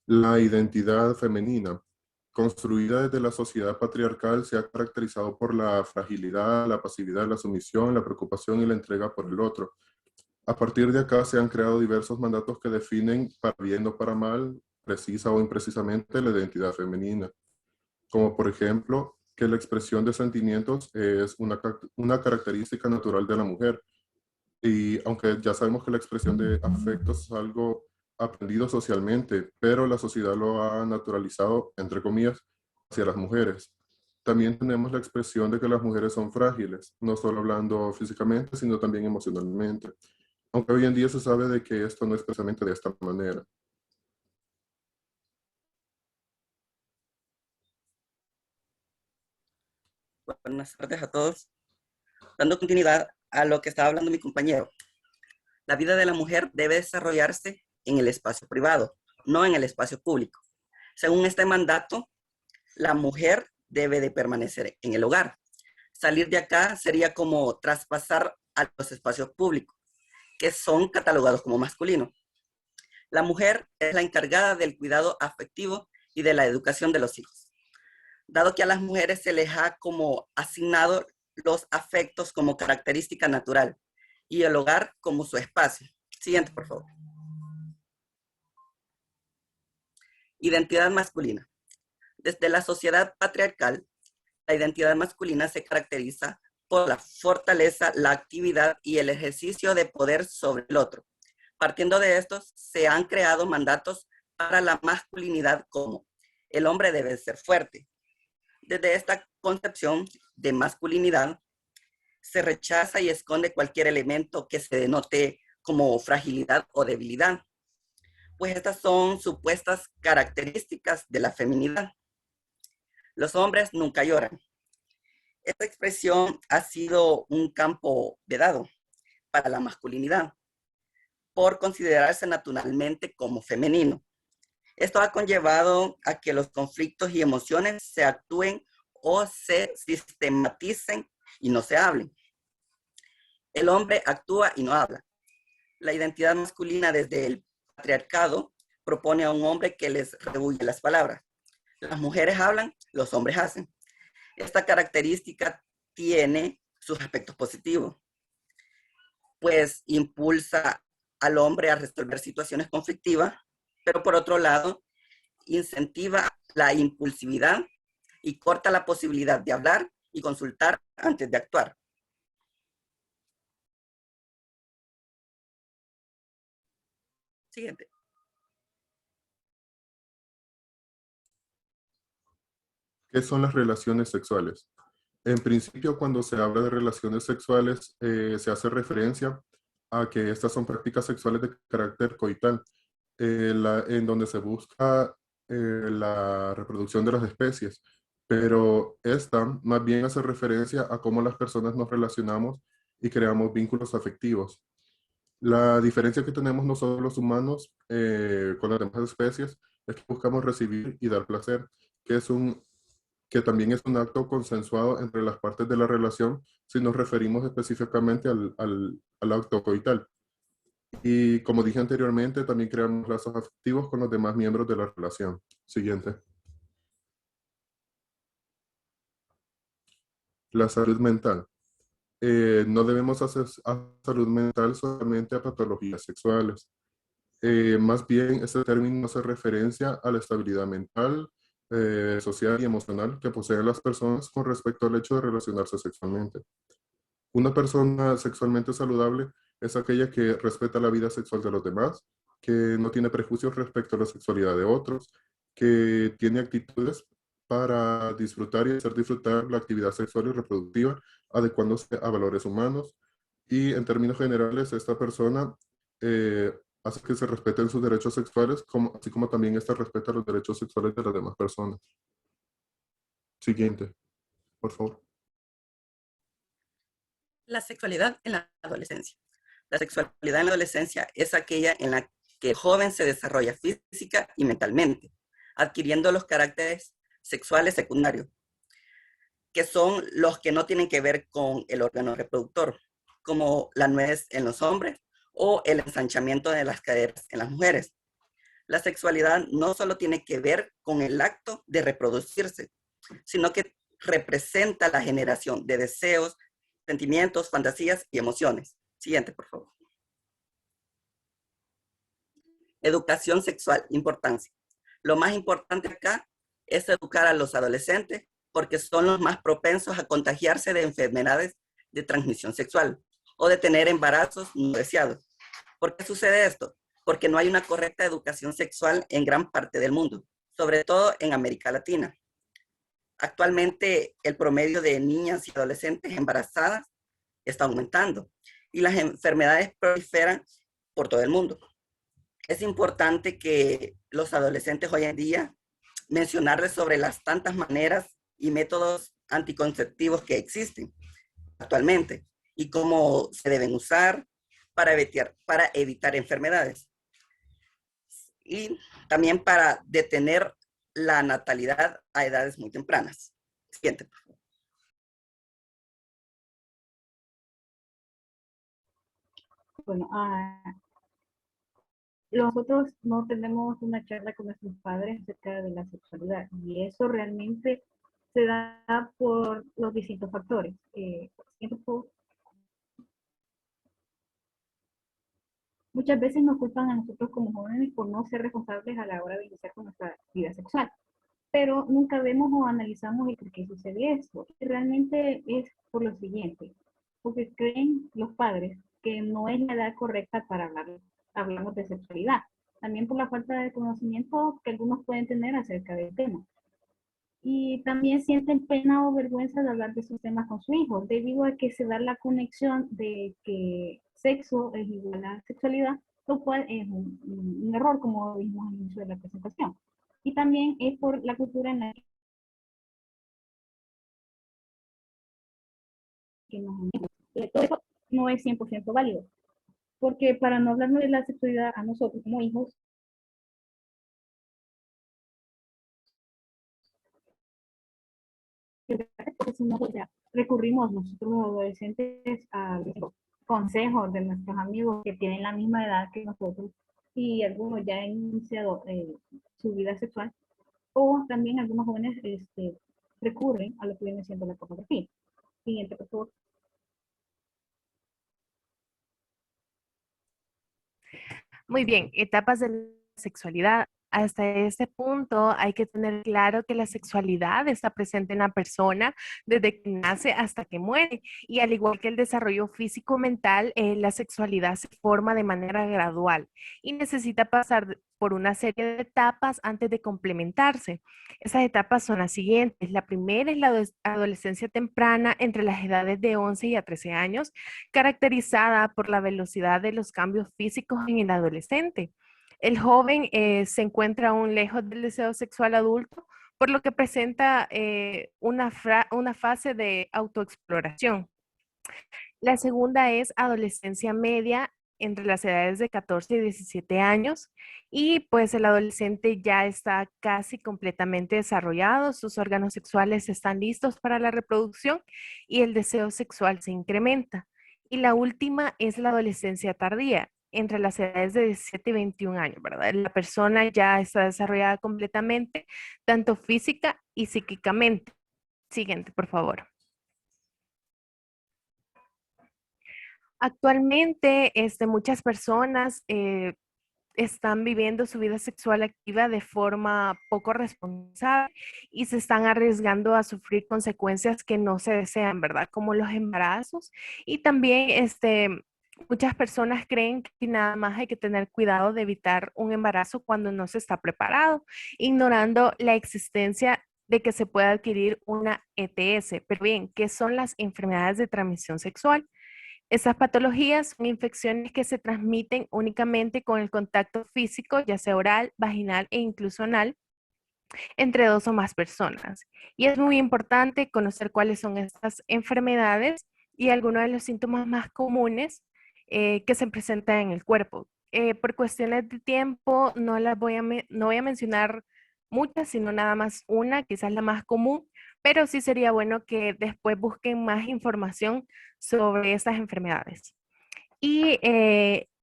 La identidad femenina, construida desde la sociedad patriarcal, se ha caracterizado por la fragilidad, la pasividad, la sumisión, la preocupación y la entrega por el otro. A partir de acá se han creado diversos mandatos que definen, para bien o para mal, precisa o imprecisamente, la identidad femenina. Como por ejemplo, que la expresión de sentimientos es una característica natural de la mujer. Y aunque ya sabemos que la expresión de afectos es algo aprendido socialmente, pero la sociedad lo ha naturalizado, entre comillas, hacia las mujeres. También tenemos la expresión de que las mujeres son frágiles, no solo hablando físicamente, sino también emocionalmente. Aunque hoy en día se sabe de que esto no es precisamente de esta manera. Buenas tardes a todos. Dando continuidad a lo que estaba hablando mi compañero. La vida de la mujer debe desarrollarse en el espacio privado, no en el espacio público. Según este mandato, la mujer debe de permanecer en el hogar. Salir de acá sería como traspasar a los espacios públicos, que son catalogados como masculinos. La mujer es la encargada del cuidado afectivo y de la educación de los hijos. Dado que a las mujeres se les ha como asignado los afectos como característica natural y el hogar como su espacio. Siguiente, por favor. Identidad masculina. Desde la sociedad patriarcal, la identidad masculina se caracteriza por la fortaleza, la actividad y el ejercicio de poder sobre el otro. Partiendo de estos, se han creado mandatos para la masculinidad como el hombre debe ser fuerte. Desde esta concepción de masculinidad, se rechaza y esconde cualquier elemento que se denote como fragilidad o debilidad, pues estas son supuestas características de la feminidad. Los hombres nunca lloran. Esta expresión ha sido un campo vedado para la masculinidad, por considerarse naturalmente como femenino. Esto ha conllevado a que los conflictos y emociones se actúen o se sistematicen y no se hablen. El hombre actúa y no habla. La identidad masculina desde el patriarcado propone a un hombre que les rehuye las palabras. Las mujeres hablan, los hombres hacen. Esta característica tiene sus aspectos positivos, pues impulsa al hombre a resolver situaciones conflictivas, pero por otro lado, incentiva la impulsividad y corta la posibilidad de hablar y consultar antes de actuar. Siguiente. ¿Qué son las relaciones sexuales? En principio, cuando se habla de relaciones sexuales, se hace referencia a que estas son prácticas sexuales de carácter coital, en donde se busca la reproducción de las especies, pero esta más bien hace referencia a cómo las personas nos relacionamos y creamos vínculos afectivos. La diferencia que tenemos nosotros los humanos con las demás especies es que buscamos recibir y dar placer, que también es un acto consensuado entre las partes de la relación si nos referimos específicamente al acto coital. Y como dije anteriormente, también creamos lazos afectivos con los demás miembros de la relación. Siguiente. La salud mental. No debemos hacer salud mental solamente a patologías sexuales. Más bien, este término hace referencia a la estabilidad mental, social y emocional que poseen las personas con respecto al hecho de relacionarse sexualmente. Una persona sexualmente saludable es aquella que respeta la vida sexual de los demás, que no tiene prejuicios respecto a la sexualidad de otros, que tiene actitudes para disfrutar y hacer disfrutar la actividad sexual y reproductiva, adecuándose a valores humanos. Y en términos generales, esta persona hace que se respeten sus derechos sexuales, así como también esta respeta los derechos sexuales de las demás personas. Siguiente, por favor. La sexualidad en la adolescencia. La sexualidad en la adolescencia es aquella en la que el joven se desarrolla física y mentalmente, adquiriendo los caracteres sexuales secundarios, que son los que no tienen que ver con el órgano reproductor, como la nuez en los hombres o el ensanchamiento de las caderas en las mujeres. La sexualidad no solo tiene que ver con el acto de reproducirse, sino que representa la generación de deseos, sentimientos, fantasías y emociones. Siguiente, por favor. Educación sexual, importancia. Lo más importante acá es educar a los adolescentes porque son los más propensos a contagiarse de enfermedades de transmisión sexual o de tener embarazos no deseados. ¿Por qué sucede esto? Porque no hay una correcta educación sexual en gran parte del mundo, sobre todo en América Latina. Actualmente, el promedio de niñas y adolescentes embarazadas está aumentando y las enfermedades proliferan por todo el mundo. Es importante que los adolescentes hoy en día mencionarles sobre las tantas maneras y métodos anticonceptivos que existen actualmente y cómo se deben usar para evitar enfermedades. Y también para detener la natalidad a edades muy tempranas. Siguiente, por favor. Bueno, nosotros no tenemos una charla con nuestros padres acerca de la sexualidad y eso realmente se da por los distintos factores. Muchas veces nos culpan a nosotros como jóvenes por no ser responsables a la hora de iniciar con nuestra vida sexual, pero nunca vemos o analizamos el por qué sucede esto. Y realmente es por lo siguiente, porque creen los padres que no es la edad correcta para hablamos de sexualidad. También por la falta de conocimiento que algunos pueden tener acerca del tema. Y también sienten pena o vergüenza de hablar de esos temas con su hijo, debido a que se da la conexión de que sexo es igual a sexualidad, lo cual es un error, como vimos al inicio de la presentación. Y también es por la cultura en la que nos todo eso no es 100% válido, porque para no hablarnos de la sexualidad a nosotros como hijos, recurrimos nosotros los adolescentes a consejos de nuestros amigos que tienen la misma edad que nosotros y algunos ya han iniciado su vida sexual, o también algunos jóvenes recurren a lo que viene siendo la pornografía. Siguiente, por favor. Muy bien, etapas de la sexualidad. Hasta este punto hay que tener claro que la sexualidad está presente en la persona desde que nace hasta que muere. Y al igual que el desarrollo físico-mental, la sexualidad se forma de manera gradual y necesita pasar por una serie de etapas antes de complementarse. Esas etapas son las siguientes. La primera es la adolescencia temprana entre las edades de 11 y a 13 años, caracterizada por la velocidad de los cambios físicos en el adolescente. El joven se encuentra aún lejos del deseo sexual adulto, por lo que presenta una fase de autoexploración. La segunda es adolescencia media entre las edades de 14 y 17 años y pues el adolescente ya está casi completamente desarrollado, sus órganos sexuales están listos para la reproducción y el deseo sexual se incrementa. Y la última es la adolescencia tardía, entre las edades de 17 y 21 años, ¿verdad? La persona ya está desarrollada completamente, tanto física y psíquicamente. Siguiente, por favor. Actualmente, muchas personas están viviendo su vida sexual activa de forma poco responsable y se están arriesgando a sufrir consecuencias que no se desean, ¿verdad? Como los embarazos y también muchas personas creen que nada más hay que tener cuidado de evitar un embarazo cuando no se está preparado, ignorando la existencia de que se pueda adquirir una ETS. Pero bien, ¿qué son las enfermedades de transmisión sexual? Esas patologías son infecciones que se transmiten únicamente con el contacto físico, ya sea oral, vaginal e incluso anal, entre dos o más personas. Y es muy importante conocer cuáles son estas enfermedades y algunos de los síntomas más comunes que se presentan en el cuerpo. Por cuestiones de tiempo no voy a mencionar muchas, sino nada más una, quizás la más común, pero sí sería bueno que después busquen más información sobre estas enfermedades. Y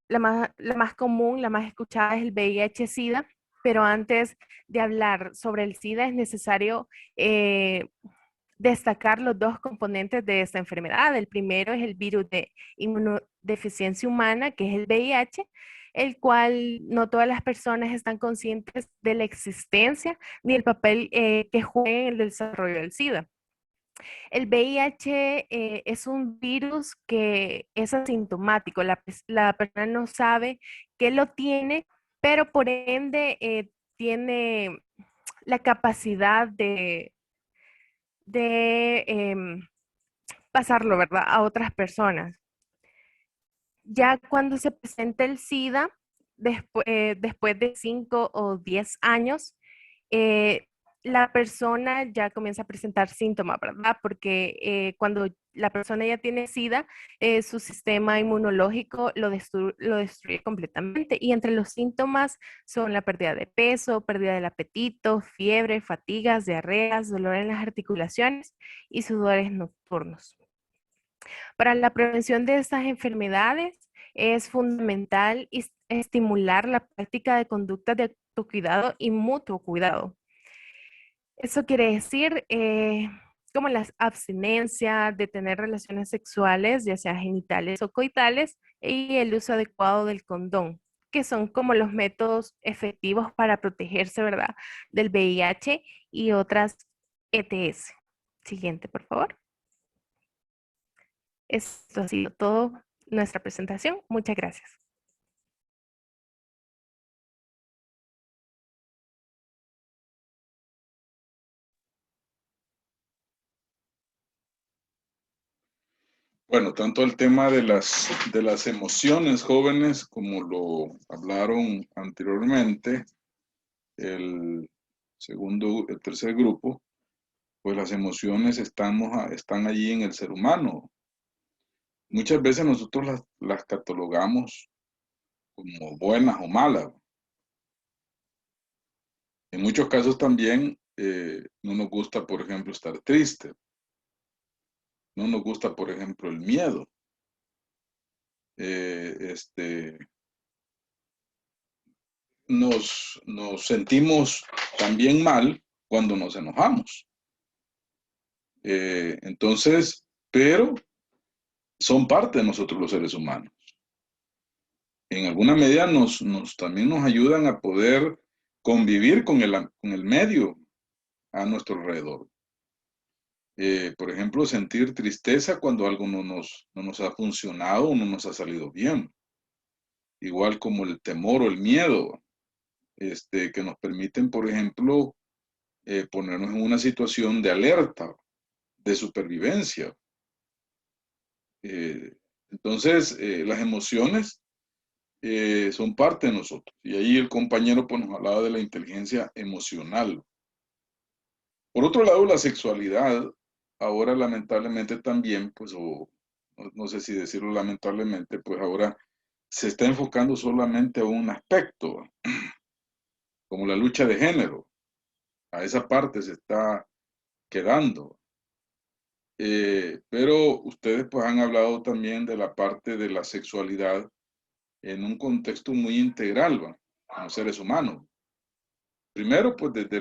la más común, la más escuchada es el VIH-Sida, pero antes de hablar sobre el SIDA es necesario destacar los dos componentes de esta enfermedad. El primero es el virus de inmunodeficiencia humana, que es el VIH, el cual no todas las personas están conscientes de la existencia ni el papel que juega en el desarrollo del SIDA. El VIH es un virus que es asintomático, la persona no sabe que lo tiene, pero por ende tiene la capacidad de pasarlo, ¿verdad?, a otras personas. Ya cuando se presenta el SIDA, después de 5 o 10 años, la persona ya comienza a presentar síntomas, ¿verdad? Porque cuando la persona ya tiene SIDA, su sistema inmunológico lo destruye completamente. Y entre los síntomas son la pérdida de peso, pérdida del apetito, fiebre, fatigas, diarreas, dolor en las articulaciones y sudores nocturnos. Para la prevención de estas enfermedades es fundamental estimular la práctica de conductas de autocuidado y mutuo cuidado. Eso quiere decir como la abstinencia de tener relaciones sexuales, ya sea genitales o coitales, y el uso adecuado del condón, que son como los métodos efectivos para protegerse, ¿verdad?, del VIH y otras ETS. Siguiente, por favor. Esto ha sido todo nuestra presentación. Muchas gracias. Bueno, tanto el tema de las emociones, jóvenes, como lo hablaron anteriormente, el tercer grupo, pues las emociones están allí en el ser humano. Muchas veces nosotros las catalogamos como buenas o malas. En muchos casos también no nos gusta, por ejemplo, estar triste. No nos gusta, por ejemplo, el miedo. Nos sentimos también mal cuando nos enojamos. Entonces, pero son parte de nosotros los seres humanos. En alguna medida también nos ayudan a poder convivir con el medio a nuestro alrededor. Por ejemplo, sentir tristeza cuando algo no nos ha funcionado o no nos ha salido bien. Igual como el temor o el miedo, que nos permiten, por ejemplo, ponernos en una situación de alerta, de supervivencia. Entonces, las emociones son parte de nosotros. Y ahí el compañero pues, nos hablaba de la inteligencia emocional. Por otro lado, la sexualidad, ahora lamentablemente también, pues, no sé si decirlo lamentablemente, pues ahora se está enfocando solamente a un aspecto, como la lucha de género. A esa parte se está quedando. Pero ustedes pues han hablado también de la parte de la sexualidad en un contexto muy integral, ¿va?, como seres humanos. Primero, pues desde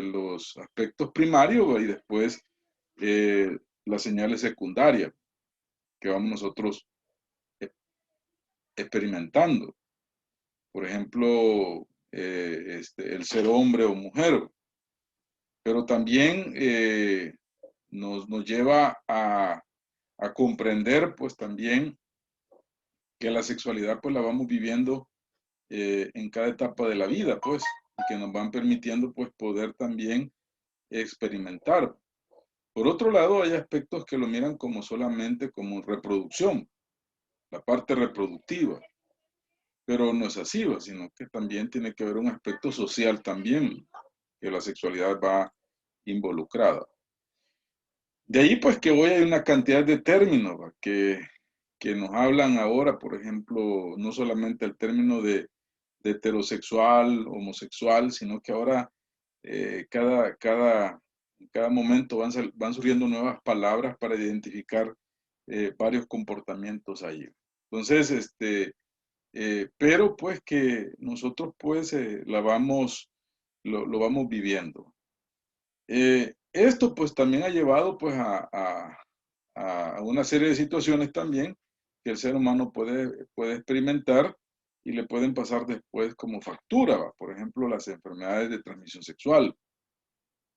los aspectos primarios, ¿va?, y después las señales secundarias que vamos nosotros experimentando. Por ejemplo, el ser hombre o mujer. Pero también nos lleva a comprender, pues también, que la sexualidad pues la vamos viviendo en cada etapa de la vida, pues, y que nos van permitiendo pues poder también experimentar. Por otro lado, hay aspectos que lo miran como solamente como reproducción, la parte reproductiva, pero no es así, ¿va?, sino que también tiene que haber un aspecto social también, que la sexualidad va involucrada. De ahí pues que hoy hay una cantidad de términos, ¿va?, que nos hablan ahora, por ejemplo, no solamente el término de heterosexual, homosexual, sino que ahora en cada momento van surgiendo nuevas palabras para identificar varios comportamientos ahí. Entonces, pero pues que nosotros pues lo vamos viviendo. Esto pues también ha llevado pues a una serie de situaciones también que el ser humano puede experimentar y le pueden pasar después como factura, ¿va? Por ejemplo, las enfermedades de transmisión sexual.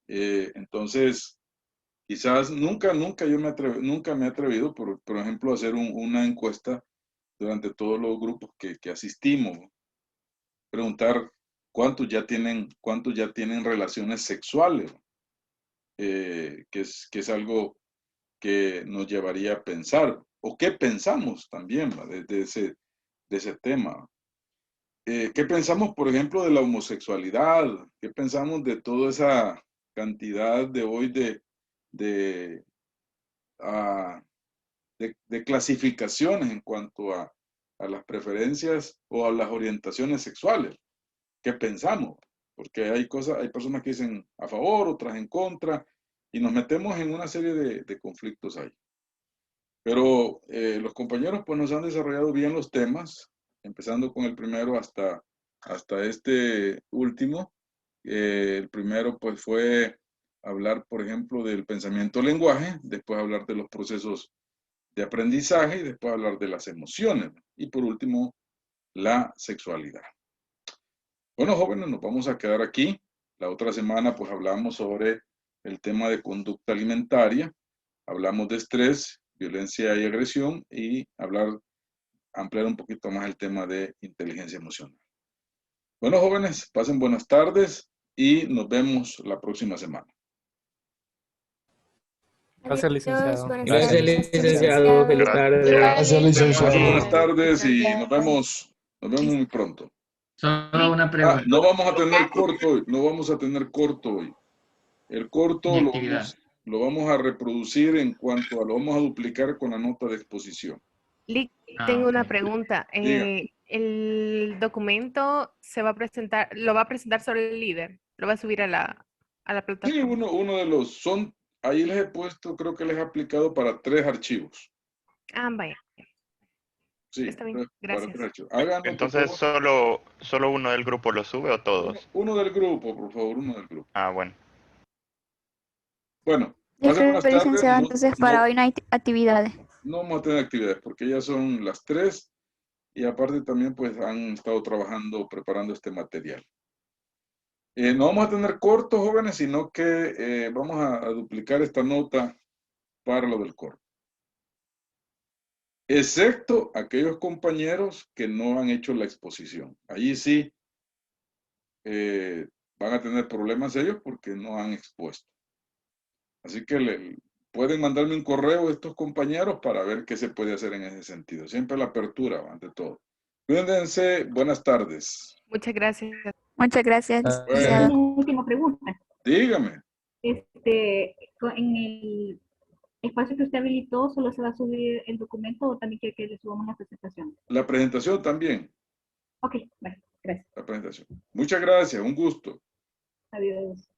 Entonces, quizás nunca me he atrevido, por ejemplo, a hacer una encuesta durante todos los grupos que asistimos, preguntar cuántos ya tienen relaciones sexuales, que es algo que nos llevaría a pensar, o qué pensamos también, ¿va? de ese tema. ¿Qué pensamos, por ejemplo, de la homosexualidad? ¿Qué pensamos de toda esa cantidad de hoy de clasificaciones en cuanto a las preferencias o a las orientaciones sexuales? ¿Qué pensamos? Porque hay personas que dicen a favor, otras en contra, y nos metemos en una serie de conflictos ahí. Pero los compañeros pues nos han desarrollado bien los temas, empezando con el primero hasta este último. El primero pues fue hablar, por ejemplo, del pensamiento-lenguaje, después hablar de los procesos de aprendizaje y después hablar de las emociones. Y por último, la sexualidad. Bueno, jóvenes, nos vamos a quedar aquí. La otra semana pues hablamos sobre el tema de conducta alimentaria, hablamos de estrés, violencia y agresión y ampliar un poquito más el tema de inteligencia emocional. Bueno, jóvenes, pasen buenas tardes y nos vemos la próxima semana. Gracias, licenciado. Gracias, licenciado. Feliz tarde. Gracias, licenciado. Buenas tardes y nos vemos muy pronto. Solo una pregunta. No vamos a tener corto hoy, no vamos a tener corto hoy. El corto lo vamos a reproducir lo vamos a duplicar con la nota de exposición. Tengo una pregunta. Diga. El documento lo va a presentar sobre el líder, lo va a subir a la plataforma. Sí, uno de los ahí les he puesto, creo que les he aplicado para 3 archivos. Vaya. Sí, Está bien, para gracias. 3 archivos. Háganlo, Entonces, ¿solo uno del grupo lo sube o todos? Uno del grupo, por favor, uno del grupo. Bueno. Bueno, pasen buenas tardes. Licenciado, entonces para hoy no hay actividades. No vamos a tener actividades porque ya son las 3 y aparte también pues han estado trabajando, preparando este material. No vamos a tener cortos, jóvenes, sino que vamos a duplicar esta nota para lo del corto. Excepto aquellos compañeros que no han hecho la exposición. Allí sí van a tener problemas ellos porque no han expuesto. Así que pueden mandarme un correo a estos compañeros para ver qué se puede hacer en ese sentido. Siempre la apertura, ante todo. Cuídense, buenas tardes. Muchas gracias. Muchas gracias, licenciado. Una última pregunta. Dígame. En el espacio que usted habilitó, ¿solo se va a subir el documento o también quiere que le subamos la presentación? La presentación también. Ok, bueno, gracias. La presentación. Muchas gracias, un gusto. Adiós.